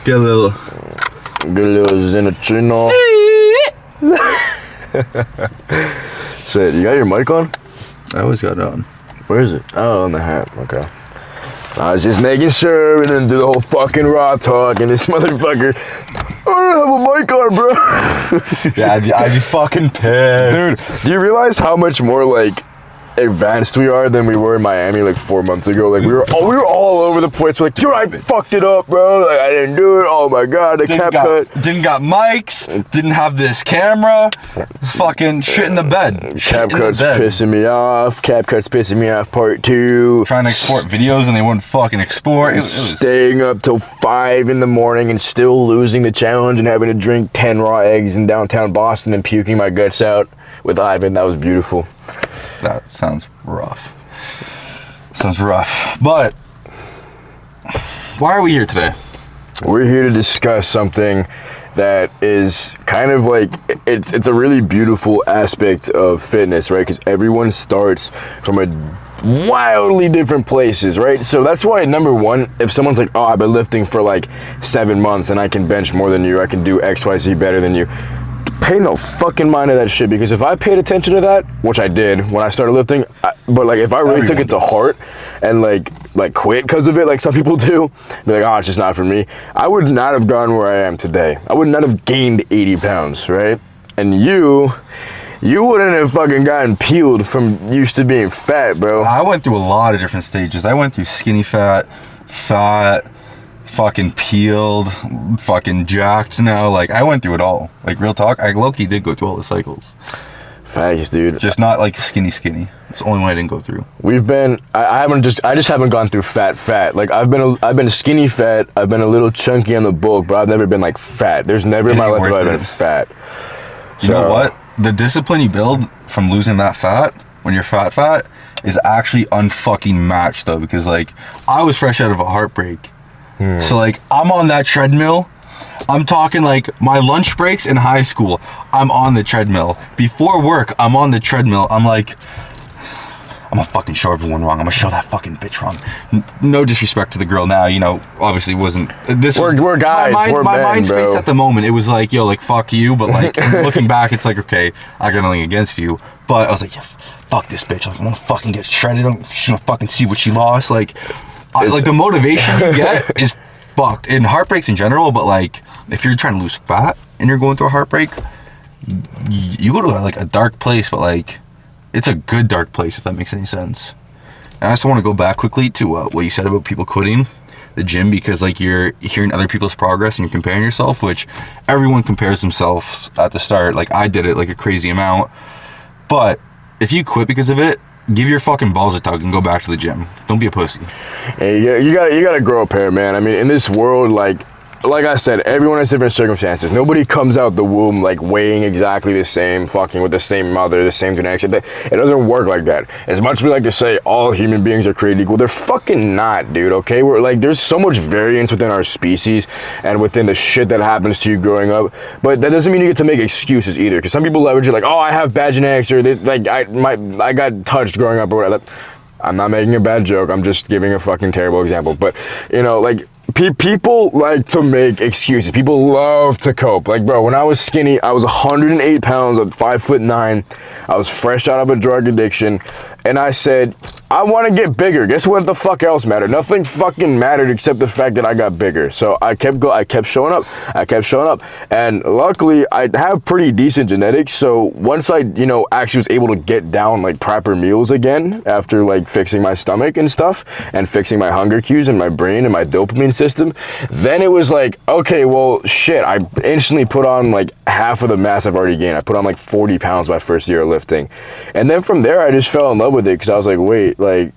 Get a little Zenachino. Shit, you got your mic on? I always got it on. Where is it? Oh, on the hat. Okay. I was just making sure we didn't do the whole fucking raw talk and this motherfucker. I don't have a mic on, bro. Yeah, I'd be fucking pissed. Dude, do you realize how much more like advanced we are than we were in Miami like 4 months ago? Like we were all over the place. We're like, dude, I fucked it up, bro. Like I didn't do it. Oh my god, the cap cut. Didn't got mics. Didn't have this camera. Fucking shit in the bed. Cap cut's pissing me off. Cap cut's pissing me off. Part 2. Trying to export videos and they wouldn't fucking export. It was staying up till 5 in the morning and still losing the challenge and having to drink 10 raw eggs in downtown Boston and puking my guts out with Ivan. That was beautiful. That sounds rough. Sounds rough. But why are we here today? We're here to discuss something that is kind of like, it's a really beautiful aspect of fitness, right? Because everyone starts from a wildly different places, right? So that's why, number one, if someone's like, oh, I've been lifting for like 7 months and I can bench more than you, I can do XYZ better than you. Pay no fucking mind of that shit, because if I paid attention to that, which I did when I started lifting, but like if I really took it to heart and like quit because of it, like some people do, be like, oh, it's just not for me, I would not have gone where I am today. I would not have gained 80 pounds, right? And you wouldn't have fucking gotten peeled from used to being fat, bro. I went through a lot of different stages. I went through skinny fat, fucking peeled, fucking jacked now. Like, I went through it all. Like, real talk, I low-key did go through all the cycles. Facts, dude. Just not like skinny. It's the only one I didn't go through. We've been, I just haven't gone through fat. Like, I've been skinny fat, I've been a little chunky on the bulk, but I've never been like fat. There's never in my life where I've been fat. You know what? The discipline you build from losing that fat, when you're fat, is actually unfucking matched though, because like, I was fresh out of a heartbreak. So like, I'm on that treadmill. I'm talking like my lunch breaks in high school, I'm on the treadmill. Before work, I'm on the treadmill. I'm like, I'm gonna fucking show everyone wrong. I'm gonna show that fucking bitch wrong. No disrespect to the girl now, you know, obviously wasn't, this was, we're guys, we're my men, mind space bro. at the moment, it was like, yo, like, fuck you, but like, looking back, it's like, okay, I got nothing against you, but I was like, yeah, fuck this bitch, like, I'm gonna fucking get shredded, she's gonna fucking see what she lost, like the motivation you get is fucked in heartbreaks in general, but like if you're trying to lose fat and you're going through a heartbreak, you go to like a dark place, but like it's a good dark place, if that makes any sense. And I just want to go back quickly to what you said about people quitting the gym, because like you're hearing other people's progress and you're comparing yourself, which everyone compares themselves at the start. Like I did it like a crazy amount, but if you quit because of it, give your fucking balls a tug and go back to the gym. Don't be a pussy. Hey, you gotta grow a pair, man. I mean, in this world, like I said, everyone has different circumstances. Nobody comes out the womb like weighing exactly the same, fucking with the same mother, the same genetics. It doesn't work like that. As much as we like to say all human beings are created equal, they're fucking not, dude, okay? We're like, there's so much variance within our species and within the shit that happens to you growing up. But that doesn't mean you get to make excuses either. Because some people leverage it like, oh, I have bad genetics, or like I got touched growing up or whatever. I'm not making a bad joke. I'm just giving a fucking terrible example. But, you know, like, people like to make excuses. People love to cope. Like, bro, when I was skinny, I was 108 pounds, I'm 5'9". I was fresh out of a drug addiction. And I said, I want to get bigger. Guess what the fuck else mattered? Nothing fucking mattered except the fact that I got bigger. So I kept showing up. And luckily, I have pretty decent genetics. So once I, you know, actually was able to get down like proper meals again after like fixing my stomach and stuff and fixing my hunger cues and my brain and my dopamine system, then it was like, okay, well, shit, I instantly put on like half of the mass I've already gained. I put on like 40 pounds my first year of lifting. And then from there, I just fell in love with it, because I was like, wait, like,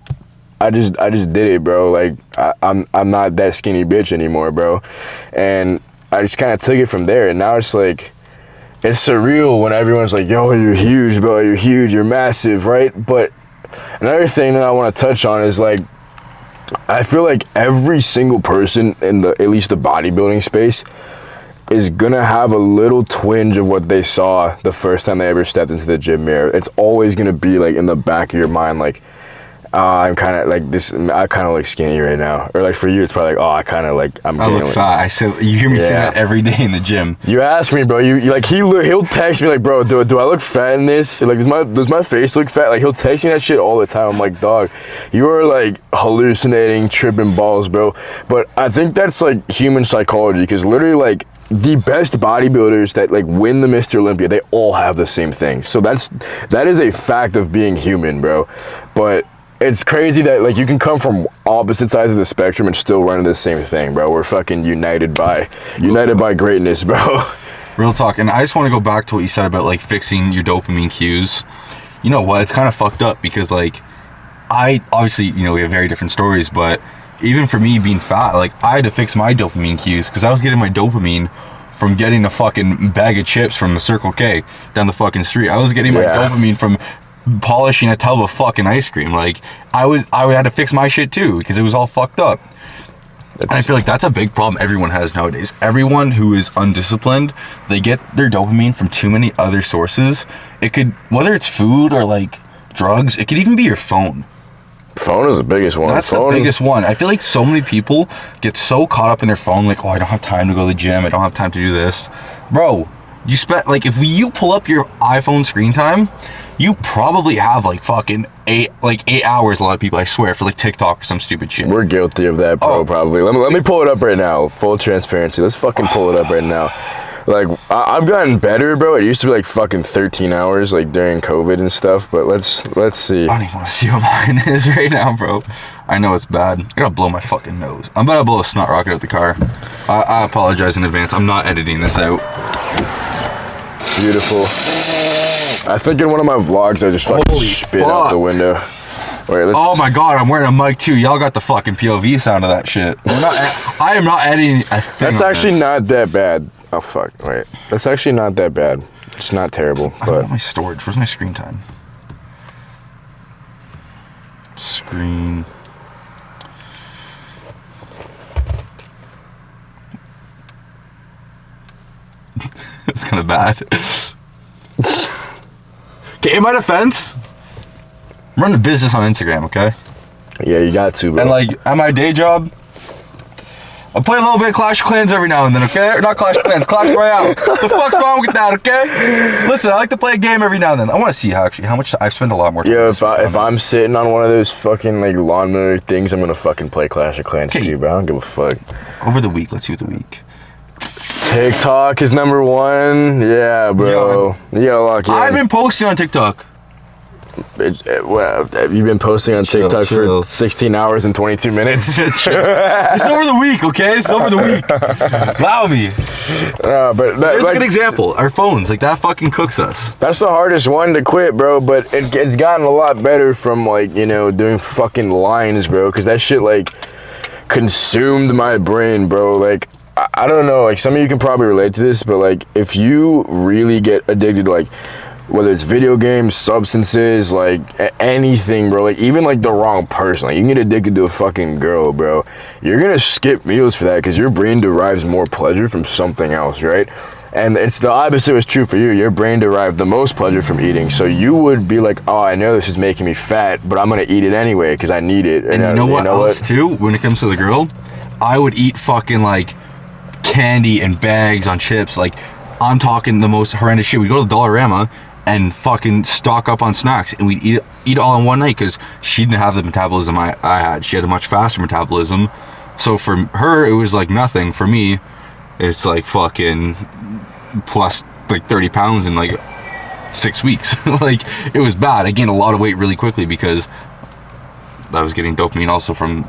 I just did it, bro. Like, I'm not that skinny bitch anymore, bro. And I just kind of took it from there. And now it's like, it's surreal when everyone's like, yo, you're huge, bro. You're huge. You're massive, right? But another thing that I want to touch on is like, I feel like every single person in at least the bodybuilding space is gonna have a little twinge of what they saw the first time they ever stepped into the gym mirror. It's always gonna be like in the back of your mind, like, I'm kind of like this. I kind of look skinny right now, or like for you, it's probably like, oh, I kind of like I'm. I look fat. I said you hear me say that every day in the gym. You ask me, bro. You like he'll text me like, bro, do I look fat in this? Like, does my face look fat? Like, he'll text me that shit all the time. I'm like, dog, you are like hallucinating, tripping balls, bro. But I think that's like human psychology, because literally like the best bodybuilders that like win the Mr. Olympia, they all have the same thing. So that is a fact of being human, bro. But it's crazy that like you can come from opposite sides of the spectrum and still run the same thing, bro. We're fucking united by greatness, bro. Real talk. And I just want to go back to what you said about like fixing your dopamine cues. You know what? It's kind of fucked up, because like I obviously, you know, we have very different stories, but even for me being fat, like I had to fix my dopamine cues, because I was getting my dopamine from getting a fucking bag of chips from the Circle K down the fucking street. I was getting my dopamine from polishing a tub of fucking ice cream. Like I had to fix my shit too, because it was all fucked up. And I feel like that's a big problem everyone has nowadays. Everyone who is undisciplined, they get their dopamine from too many other sources. It could, whether it's food or like drugs, it could even be your phone. Phone is the biggest one. That's the biggest one. I feel like so many people get so caught up in their phone, like, oh, I don't have time to go to the gym, I don't have time to do this. Bro, you spent, like, if you pull up your iPhone screen time, you probably have like fucking 8 hours, a lot of people, I swear, for like TikTok or some stupid shit. We're guilty of that, bro, probably. Let me pull it up right now. Full transparency. Let's fucking pull it up right now. Like, I've gotten better, bro. It used to be like fucking 13 hours, like during COVID and stuff. But let's see. I don't even want to see what mine is right now, bro. I know it's bad. I gotta blow my fucking nose. I'm about to blow a snot rocket out the car. I apologize in advance. I'm not editing this out. Beautiful. I think in one of my vlogs, I just fucking spit out the window. Wait, oh my god, I'm wearing a mic too. Y'all got the fucking POV sound of that shit. I am not editing a thing. That's actually not that bad. Oh fuck, wait. That's actually not that bad. It's not terrible. I don't have my storage. Where's my screen time? Screen. It's kind of bad. Okay, in my defense, I'm running a business on Instagram, okay? Yeah, you got to, bro. And like, at my day job, I play a little bit of Clash of Clans every now and then, okay? Or not Clash of Clans, Clash Royale. The fuck's wrong with that, okay? Listen, I like to play a game every now and then. I want to see how much I've spent a lot more time. Yeah, if I'm sitting on one of those fucking like lawnmower things, I'm gonna fucking play Clash of Clans too, bro. I don't give a fuck. Over the week, let's see what the week. TikTok is number one. Yeah, bro. Yo, lucky. I've been posting on TikTok. Well, have you been posting on TikTok for 16 hours and 22 minutes? It's over the week, okay? It's over the week. Allow me. But there's like, a good example. Our phones, like that fucking cooks us. That's the hardest one to quit, bro. But it's gotten a lot better from like, you know, doing fucking lines, bro. Because that shit like consumed my brain, bro. Like, I don't know. Like, some of you can probably relate to this, but like, if you really get addicted, like, whether it's video games, substances, like anything, bro, like even like the wrong person, like you can get addicted to a fucking girl, bro, you're gonna skip meals for that because your brain derives more pleasure from something else, right? And it's the opposite was true for you. Your brain derived the most pleasure from eating. So you would be like, oh, I know this is making me fat, but I'm gonna eat it anyway because I need it. And you know what else too? When it comes to the girl, I would eat fucking like candy and bags on chips. Like, I'm talking the most horrendous shit. We go to the Dollarama and fucking stock up on snacks, and we'd eat it all in one night because she didn't have the metabolism I had. She had a much faster metabolism. So for her, it was like nothing. For me, it's like fucking plus like 30 pounds in like 6 weeks. Like, it was bad. I gained a lot of weight really quickly because I was getting dopamine also from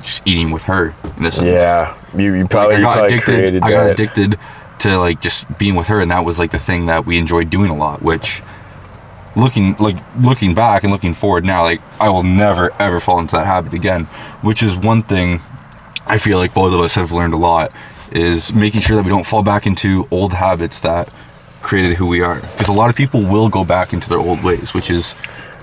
just eating with her, in a sense. Yeah, you probably, like, I got addicted to like just being with her, and that was like the thing that we enjoyed doing a lot, which looking back and looking forward now, like I will never ever fall into that habit again, which is one thing I feel like both of us have learned a lot, is making sure that we don't fall back into old habits that created who we are, because a lot of people will go back into their old ways, which is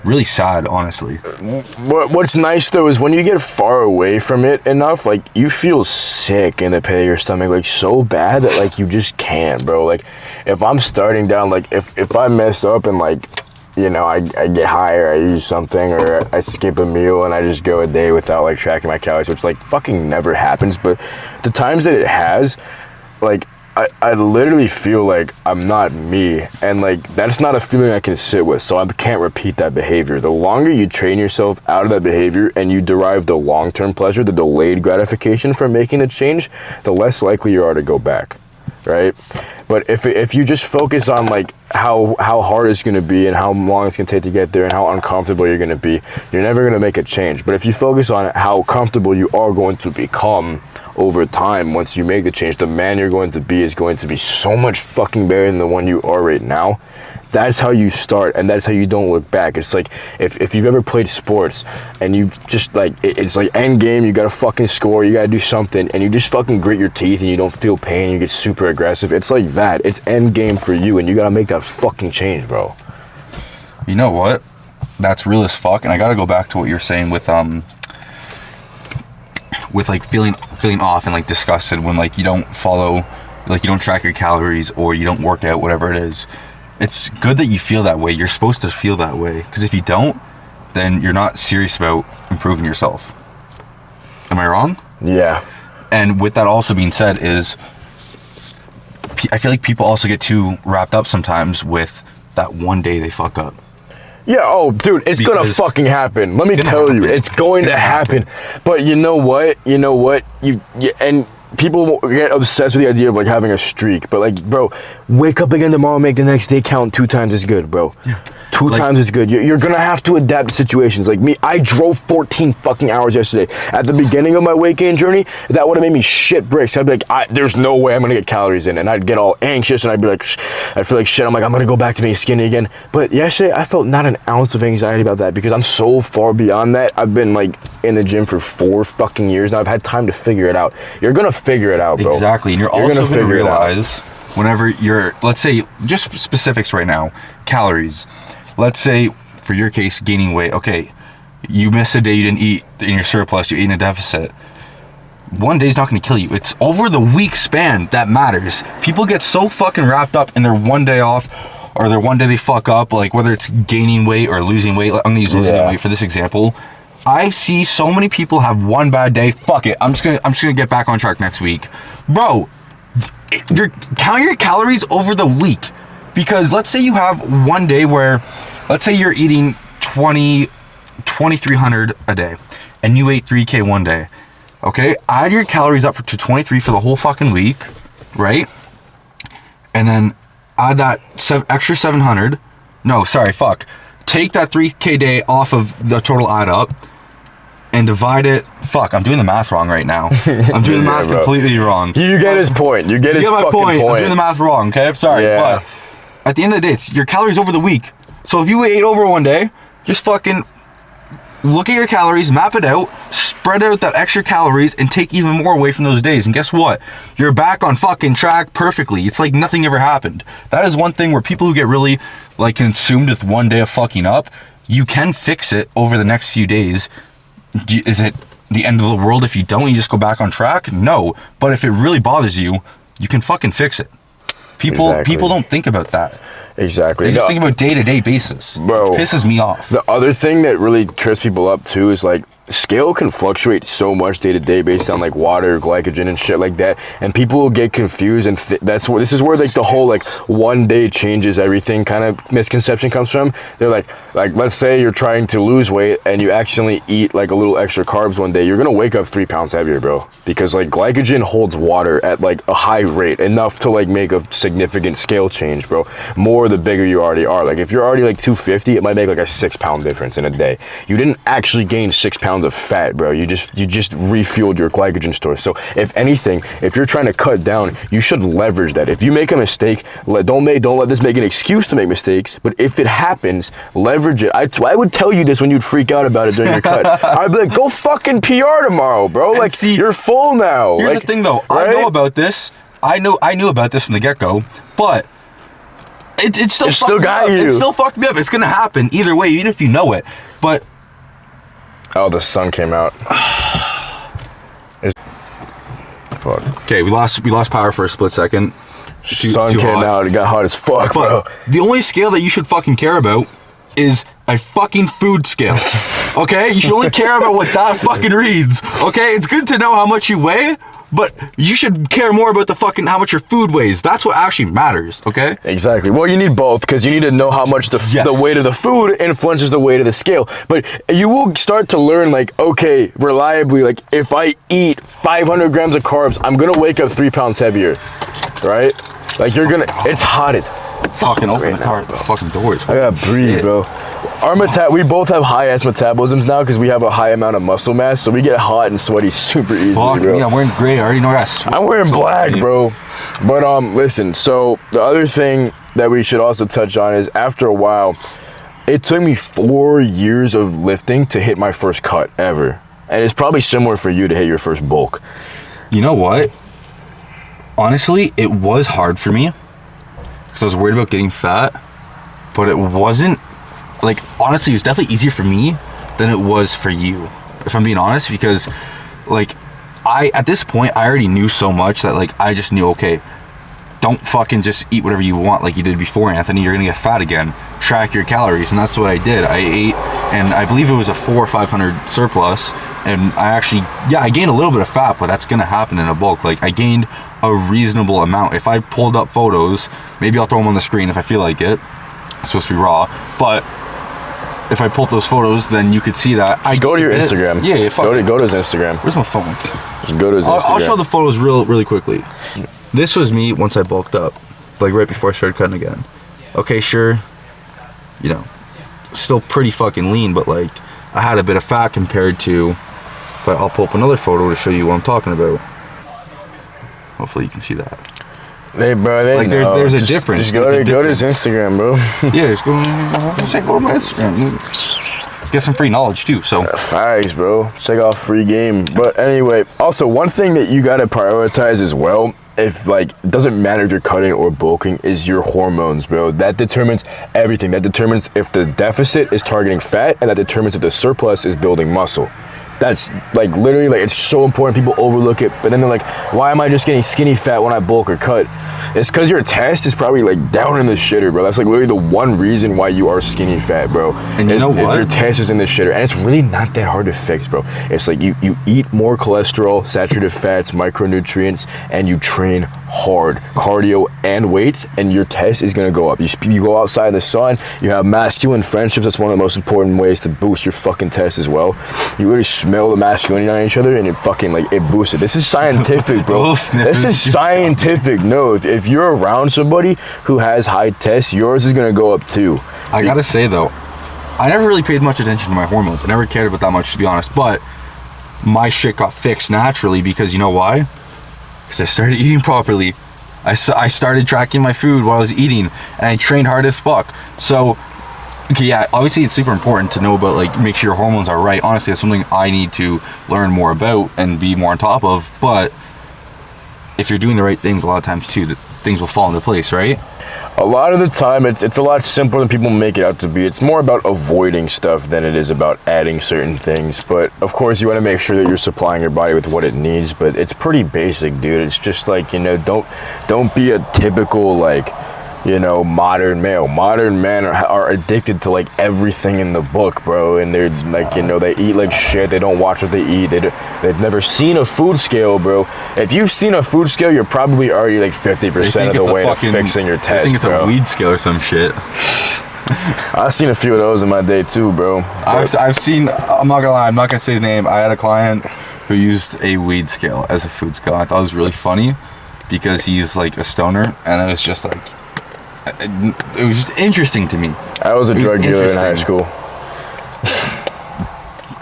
really sad, honestly. What's nice though is when you get far away from it enough, like you feel sick in the pit of your stomach, like so bad that like you just can't, bro. Like if I'm starting down, like if I mess up and like you know, I get high or I use something or I skip a meal and I just go a day without like tracking my calories, which like fucking never happens. But the times that it has, like I literally feel like I'm not me, and like that's not a feeling I can sit with, so I can't repeat that behavior. The longer you train yourself out of that behavior and you derive the long-term pleasure, the delayed gratification from making the change, the less likely you are to go back, right? But if you just focus on like how hard it's gonna be and how long it's gonna take to get there and how uncomfortable you're gonna be, you're never gonna make a change. But if you focus on how comfortable you are going to become over time, once you make the change, the man you're going to be is going to be so much fucking better than the one you are right now. That's how you start, and that's how you don't look back. It's like if you've ever played sports and you just like it's like end game, you gotta fucking score, you gotta do something, and you just fucking grit your teeth and you don't feel pain, you get super aggressive. It's like that. It's end game for you, and you gotta make that fucking change, bro. You know what? That's real as fuck, and I gotta go back to what you're saying with like feeling off and like disgusted when like you don't follow, like you don't track your calories or you don't work out, whatever it is. It's good that you feel that way. You're supposed to feel that way, because if you don't, then you're not serious about improving yourself. Am I wrong? Yeah. And with that also being said is, I feel like people also get too wrapped up sometimes with that one day they fuck up. Yeah, oh, dude, it's gonna fucking happen. Let me tell you, it's going to happen. But you know what? You and people get obsessed with the idea of like having a streak. But like, bro, wake up again tomorrow, make the next day count 2 times as good, bro. Yeah. 2 times as good. You're gonna have to adapt to situations. Like me, I drove 14 fucking hours yesterday. At the beginning of my weight gain journey, that would have made me shit bricks. I'd be like, there's no way I'm gonna get calories in, and I'd get all anxious, and I'd be like, I feel like shit. I'm like, I'm gonna go back to being skinny again. But yesterday, I felt not an ounce of anxiety about that because I'm so far beyond that. I've been like in the gym for 4 fucking years now. I've had time to figure it out. You're gonna figure it out, bro. Exactly, and you're also gonna realize whenever you're, let's say, just specifics right now, calories. Let's say, for your case, gaining weight. Okay, you missed a day, you didn't eat in your surplus, you're eating a deficit. One day's not going to kill you. It's over the week span that matters. People get so fucking wrapped up in their one day off, or their one day they fuck up, like whether it's gaining weight or losing weight. I'm going to use losing weight for this example. I see so many people have one bad day. Fuck it, I'm just gonna get back on track next week. Bro, count your calories over the week. Because let's say you have one day where, let's say you're eating 2,300 a day, and you ate 3K one day, okay? Add your calories up to 23 for the whole fucking week, right? And then add that extra 700. No, sorry, fuck. Take that 3K day off of the total add up and divide it. Fuck, I'm doing the math wrong right now. I'm doing the math completely wrong. You get his point. You get his fucking point. I'm doing the math wrong, okay? I'm sorry, but at the end of the day, it's your calories over the week. So if you ate over one day, just fucking look at your calories, map it out, spread out that extra calories, and take even more away from those days. And guess what? You're back on fucking track perfectly. It's like nothing ever happened. That is one thing where people who get really like consumed with one day of fucking up, you can fix it over the next few days. Is it the end of the world if you don't? You just go back on track? No. But if it really bothers you, you can fucking fix it. People don't think about that. Exactly. They just think about day-to-day basis. Bro, it pisses me off. The other thing that really trips people up too is like scale can fluctuate so much day to day based on like water, glycogen, and shit like that, and people will get confused. And this is where like the whole like one day changes everything kind of misconception comes from. They're like let's say you're trying to lose weight and you accidentally eat like a little extra carbs one day, you're gonna wake up 3 pounds heavier, bro, because like glycogen holds water at like a high rate, enough to like make a significant scale change, bro. More the bigger you already are. Like if you're already like 250, it might make like a 6 pound difference in a day. You didn't actually gain 6 pounds of fat, bro. You just refueled your glycogen stores. So if anything, if you're trying to cut down, you should leverage that. If you make a mistake, don't let this make an excuse to make mistakes. But if it happens, leverage it. I would tell you this when you'd freak out about it during your cut. I'd be like, go fucking PR tomorrow, bro. And like, see, you're full now. Here's like, the thing, though. Right? I know about this. I knew about this from the get-go, but it still got you. It still fucked me up. It's gonna happen either way, even if you know it. But oh, the sun came out. Fuck. Okay, we lost power for a split second. Sun came out. It got hot as fuck, bro. The only scale that you should fucking care about is a fucking food scale. Okay? You should only care about what that fucking reads. Okay? It's good to know how much you weigh, but you should care more about the fucking how much your food weighs. That's what actually matters, okay? Exactly. Well, you need both because you need to know how much the weight of the food influences the weight of the scale. But you will start to learn, like, okay, reliably, like, if I eat 500 grams of carbs, I'm going to wake up 3 pounds heavier, right? Like, you're going to, it's hot as fucking open the fucking doors. I gotta breathe, bro. We both have high ass metabolisms now because we have a high amount of muscle mass, so we get hot and sweaty super easily, bro. Me, I'm wearing gray. I already know I got sweat. I'm wearing black, bro. But listen. So the other thing that we should also touch on is after a while, it took me 4 years of lifting to hit my first cut ever, and it's probably similar for you to hit your first bulk. You know what? Honestly, it was hard for me. I was worried about getting fat, but it wasn't, like, honestly, it was definitely easier for me than it was for you, if I'm being honest, because, like, at this point, I already knew so much that, like, I just knew, okay, don't fucking just eat whatever you want like you did before, Anthony. You're gonna get fat again. Track your calories, and that's what I did. I ate, and I believe it was a 400 or 500 surplus, and I gained a little bit of fat, but that's gonna happen in a bulk. Like, I gained a reasonable amount. If I pulled up photos, maybe I'll throw them on the screen if I feel like it. It's supposed to be raw, but if I pull up those photos, then you could see that. Just go to your Instagram. Yeah, go to his Instagram. Where's my phone? Just go to his Instagram. I'll show the photos really quickly. This was me once I bulked up, like right before I started cutting again. Okay, sure, you know, still pretty fucking lean, but like I had a bit of fat compared to. I'll pull up another photo to show you what I'm talking about. Hopefully you can see that. Hey, bro, like there's a difference. Just go to his Instagram, bro. Yeah, just go to my Instagram. Get some free knowledge too. So facts, bro. Check out free game. But anyway, also one thing that you gotta prioritize as well, if like it doesn't matter if you're cutting or bulking, is your hormones, bro. That determines everything. That determines if the deficit is targeting fat, and that determines if the surplus is building muscle. That's like literally, like, it's so important. People overlook it, but then they're like, why am I just getting skinny fat when I bulk or cut? It's because your test is probably like down in the shitter, bro. That's like literally the one reason why you are skinny fat, bro. And you know what? If your test is in the shitter, and it's really not that hard to fix, bro. It's like you eat more cholesterol, saturated fats, micronutrients, and you train hard, cardio and weights, and your test is gonna go up. You go outside in the sun, you have masculine friendships. That's one of the most important ways to boost your fucking test as well. You really smell the masculinity on each other, and it fucking, like, it boosts it. This is scientific, bro. This is scientific. No, if you're around somebody who has high tests, yours is gonna go up too. I gotta say though, I never really paid much attention to my hormones. I never cared about that much, to be honest, but my shit got fixed naturally because you know why? Because I started eating properly. I started tracking my food while I was eating, and I trained hard as fuck. So, okay, yeah, obviously it's super important to know about, like, make sure your hormones are right. Honestly, that's something I need to learn more about and be more on top of. But if you're doing the right things, a lot of times too, that things will fall into place, right? A lot of the time, it's a lot simpler than people make it out to be. It's more about avoiding stuff than it is about adding certain things. But of course, you want to make sure that you're supplying your body with what it needs. But it's pretty basic, dude. It's just like, you know, don't be a typical, like, you know, modern male. Modern men are addicted to, like, everything in the book, bro. And they're like, you know, they eat like shit. They don't watch what they eat. They've never seen a food scale, bro. If you've seen a food scale, you're probably already like 50% of the way to fixing your test, I think it's bro. a weed scale or some shit. I've seen a few of those in my day too, bro. I've seen, I'm not gonna lie, I'm not gonna say his name. I had a client who used a weed scale as a food scale. I thought it was really funny because he's like a stoner, and it was just like, it was just interesting to me. I was a drug dealer in high school.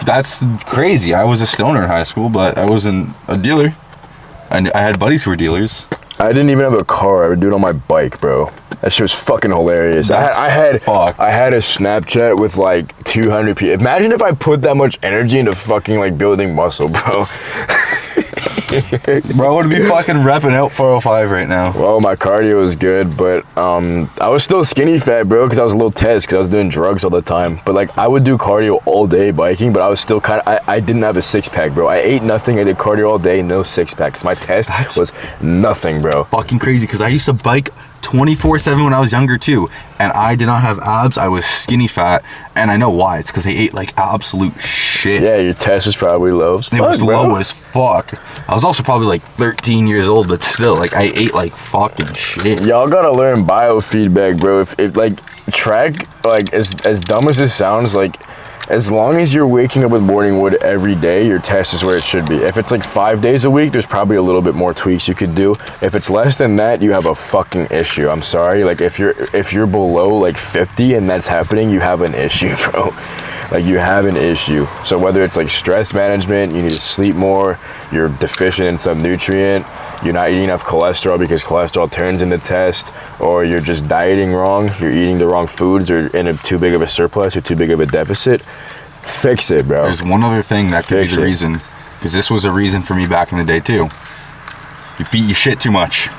That's crazy. I was a stoner in high school, but I wasn't a dealer. I had buddies who were dealers. I didn't even have a car. I would do it on my bike, bro. That shit was fucking hilarious. I had a Snapchat with like 200 people. Imagine if I put that much energy into fucking like building muscle, bro. Bro, I would be fucking repping out 405 right now. Well, my cardio was good, but I was still skinny fat, bro, because I was a little test, because I was doing drugs all the time. But like, I would do cardio all day biking, but I was still kind of, I didn't have a six-pack, bro. I ate nothing, I did cardio all day, no six-pack, because my test was nothing, bro. Fucking crazy, because I used to bike 24/7 when I was younger too, and I did not have abs. I was skinny fat, and I know why. It's because I ate like absolute shit. Yeah, your test was probably low. It was low as fuck. I was also probably like 13 years old, but still, like, I ate like fucking shit. Y'all gotta learn biofeedback, bro. If like track, like as dumb as this sounds, like as long as you're waking up with morning wood every day, your test is where it should be. If it's like 5 days a week, there's probably a little bit more tweaks you could do. If it's less than that, you have a fucking issue. I'm sorry. Like if you're below like 50 and that's happening, you have an issue, bro. Like you have an issue. So whether it's like stress management, you need to sleep more, you're deficient in some nutrient, you're not eating enough cholesterol because cholesterol turns into test, or you're just dieting wrong, you're eating the wrong foods, or in a too big of a surplus or too big of a deficit, fix it, bro. There's one other thing that could be the reason, because this was a reason for me back in the day too. You beat your shit too much.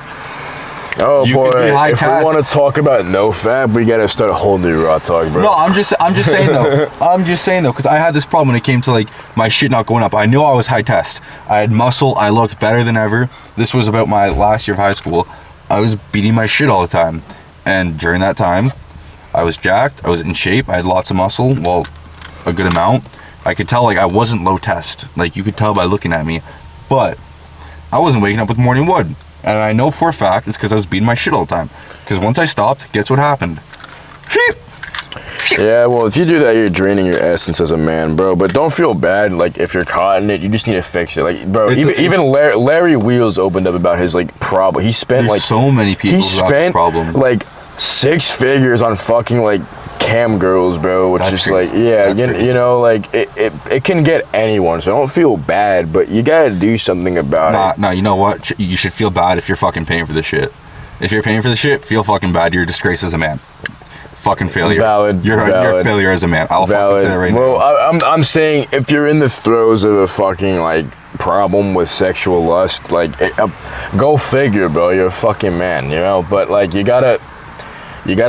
Oh boy, if we want to talk about no fat, we gotta start a whole new raw talk, bro. No, I'm just saying though. I'm just saying though, because I had this problem when it came to like my shit not going up. I knew I was high test. I had muscle. I looked better than ever. This was about my last year of high school. I was beating my shit all the time, and during that time, I was jacked. I was in shape. I had lots of muscle. Well, a good amount. I could tell like I wasn't low test. Like you could tell by looking at me, but I wasn't waking up with morning wood. And I know for a fact it's because I was beating my shit all the time. Because once I stopped, guess what happened? Yeah, well, if you do that, you're draining your essence as a man, bro. But don't feel bad, like, if you're caught in it, you just need to fix it. Like, bro, even Larry Wheels opened up about his, like, problem. He spent, like... so many people who have the problem. Like, 6 figures on fucking, like, cam girls, bro, which is like, yeah, you know, like it can get anyone, so don't feel bad, but you gotta do something about it. Nah, you know what? You should feel bad if you're fucking paying for the shit. If you're paying for the shit, feel fucking bad. You're a disgrace as a man. Fucking failure. Valid. You're a failure as a man. I'll fucking say that right now. Well, I'm saying if you're in the throes of a fucking like problem with sexual lust, like go figure, bro. You're a fucking man, you know. But like you gotta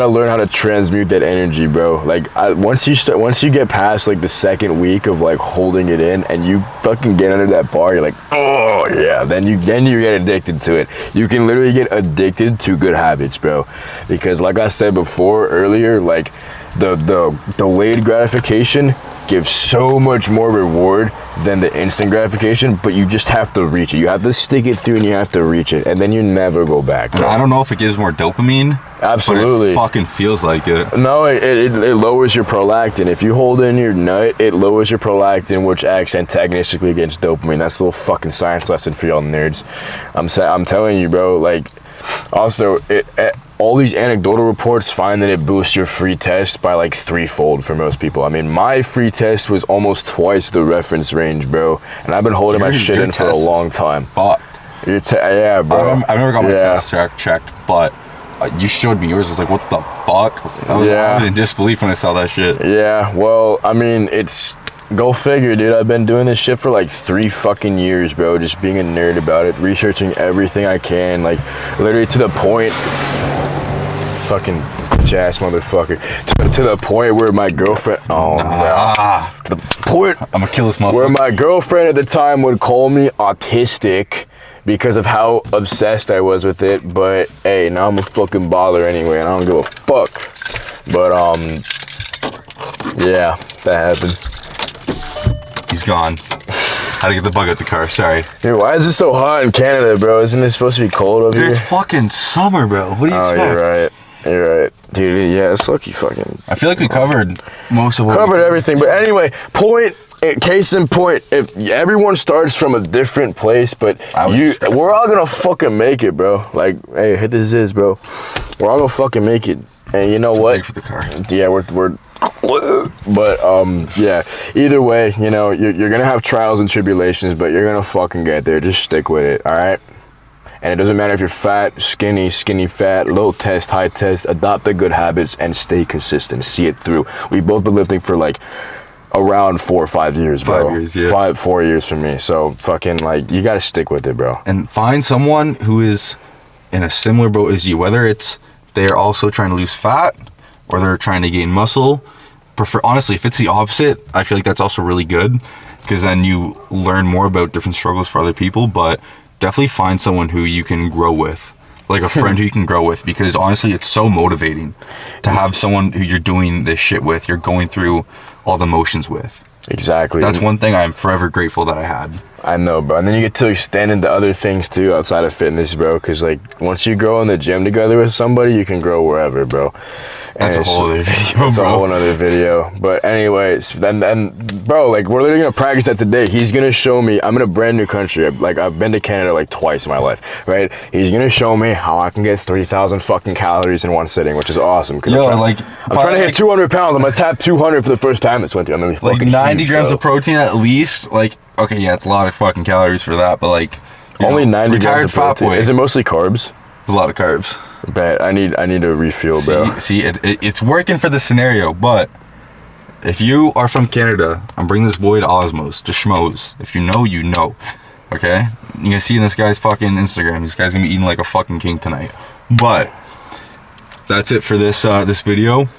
learn how to transmute that energy, bro. Like once you get past like the second week of like holding it in and you fucking get under that bar, you're like, oh yeah, then you get addicted to it. You can literally get addicted to good habits, bro. Because like I said before earlier, like the delayed gratification gives so much more reward than the instant gratification, but you just have to reach it. You have to stick it through and you have to reach it, and then you never go back. I don't know if it gives more dopamine. Absolutely. But it fucking feels like it. No, it lowers your prolactin. If you hold in your nut, it lowers your prolactin, which acts antagonistically against dopamine. That's a little fucking science lesson for y'all nerds. I'm telling you, bro. Like, also, all these anecdotal reports find that it boosts your free test by like 3-fold for most people. I mean, my free test was almost twice the reference range, bro. And I've been holding my shit in for a long time. Fucked. Yeah, bro. I've never got my test checked, but you showed me yours. I was like, what the fuck? I was in disbelief when I saw that shit. Yeah, well, I mean, go figure, dude. I've been doing this shit for like 3 fucking years, bro. Just being a nerd about it, researching everything I can, like literally to the point. Fucking jazz motherfucker. To the point where my girlfriend. Oh no. To the point. I'm gonna kill this motherfucker. Where my girlfriend at the time would call me autistic because of how obsessed I was with it. But hey, now I'm a fucking bother anyway, and I don't give a fuck. But yeah, that happened. He's gone. How to get the bug out the car, sorry. Dude, why is it so hot in Canada, bro? Isn't it supposed to be cold over here? It's fucking summer, bro. What do you expect? You're right. You're right. Dude, yeah, it's lucky fucking... I feel like we covered most of what covered everything, but anyway, case in point, if everyone starts from a different place, but we're all gonna fucking make it, bro. Like, hey, hit this is, bro. We're all gonna fucking make it. And you know what? Big for the car. Yeah, we're but yeah, either way, you know, you're gonna have trials and tribulations, but you're gonna fucking get there. Just stick with it, all right? And it doesn't matter if you're fat, skinny, fat, low test, high test, adopt the good habits and stay consistent, see it through. We've both been lifting for like around 4 or 5 years, bro. 5 years, yeah. 4 years for me. So fucking like, you gotta stick with it, bro. And find someone who is in a similar boat as you, whether it's they're also trying to lose fat or they're trying to gain muscle. Honestly, if it's the opposite, I feel like that's also really good, because then you learn more about different struggles for other people. But definitely find someone who you can grow with. like a friend who you can grow with, because honestly, it's so motivating to have someone who you're doing this shit with, you're going through all the motions with. Exactly. That's one thing I'm forever grateful that I had. I know, bro. And then you get to extend into other things too outside of fitness, bro. Because like once you grow in the gym together with somebody, you can grow wherever, bro. And That's a whole other video, it's bro. a whole other video. But anyways, then bro, like we're literally gonna practice that today. He's gonna show me. I'm in a brand new country. Like I've been to Canada like twice in my life, right? He's gonna show me how I can get 3,000 fucking calories in one sitting, which is awesome. Yo, I'm trying to hit 200 pounds. I'm gonna tap 200 for the first time this winter. I'm gonna be like fucking 90 huge, grams bro. of protein at least. Like, okay, yeah, it's a lot of fucking calories for that, but like, Only 90 grams retired of fat protein. boy. Is it mostly carbs? It's a lot of carbs. Bet I need a refuel, bro. See, it's working for the scenario, but if you are from Canada, I'm bringing this boy to Osmos, to Schmoes. If you know, you know. Okay? You can see in this guy's fucking Instagram, this guy's gonna be eating like a fucking king tonight. But that's it for this this video.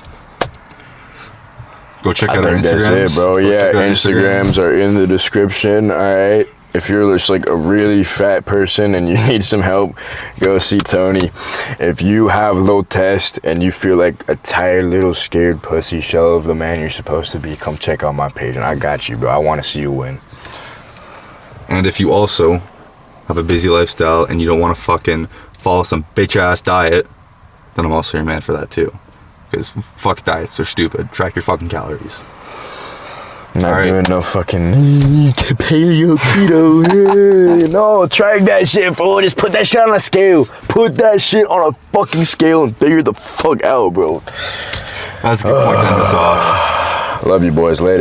Go check out our Instagrams. That's it, bro. Yeah, Instagrams are in the description. All right. If you're just like a really fat person and you need some help, go see Tony. If you have low test and you feel like a tired little scared pussy shell of the man you're supposed to be, come check out my page and I got you, bro. I want to see you win. And if you also have a busy lifestyle and you don't want to fucking follow some bitch ass diet, then I'm also your man for that too. Because fuck diets, they're stupid. Track your fucking calories. Not doing no fucking paleo keto. No, track that shit, fool. Just put that shit on a scale. Put that shit on a fucking scale and figure the fuck out, bro. That's a good point to end this off. Love you boys. Later.